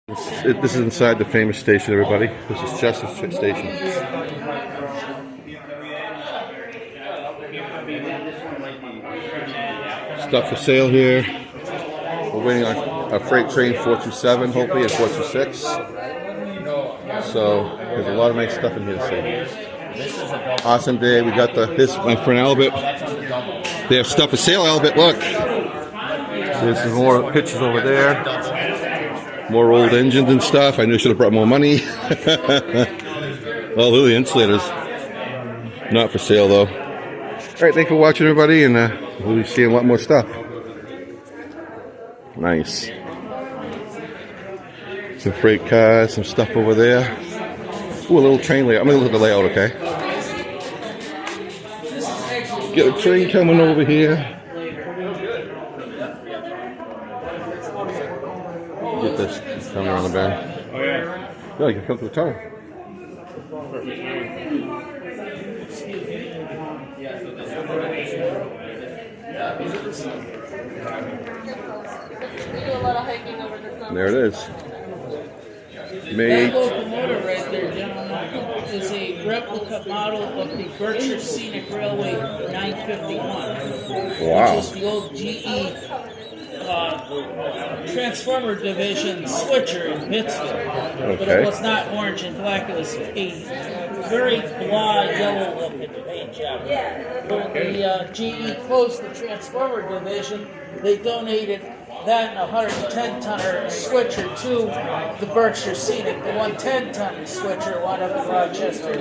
This is inside the famous station, everybody. This is Justice Station. Stuff for sale here. We're waiting on a freight train 427, hopefully, and 426. So there's a lot of nice stuff in here to see. Awesome day. We got this, my friend Albert. They have stuff for sale, Albert. Look. There's some more pictures over there. More old engines and stuff. I knew I should have brought more money. Well, the insulators. Not for sale, though. Alright, thanks for watching, everybody, and we'll be seeing a lot more stuff. Nice. Some freight cars, some stuff over there. Ooh, a little train layout. I'm going to look at the layout, okay? Get a train coming over here. Get this coming around the bend. Oh, yeah. No, you can come to the tunnel. There it is. Made. That locomotive right there, gentlemen, is a replica model of the Berkshire Scenic Railway 951. Wow. Which is the old GE Transformer Division switcher in Pittsfield. Okay. But it was not orange and black, it was a very blah yellow looking paint job. When the GE closed the Transformer Division, they donated that and a 110-tonner switcher to the Berkshire Scenic. The 110-ton switcher wound up in Rochester.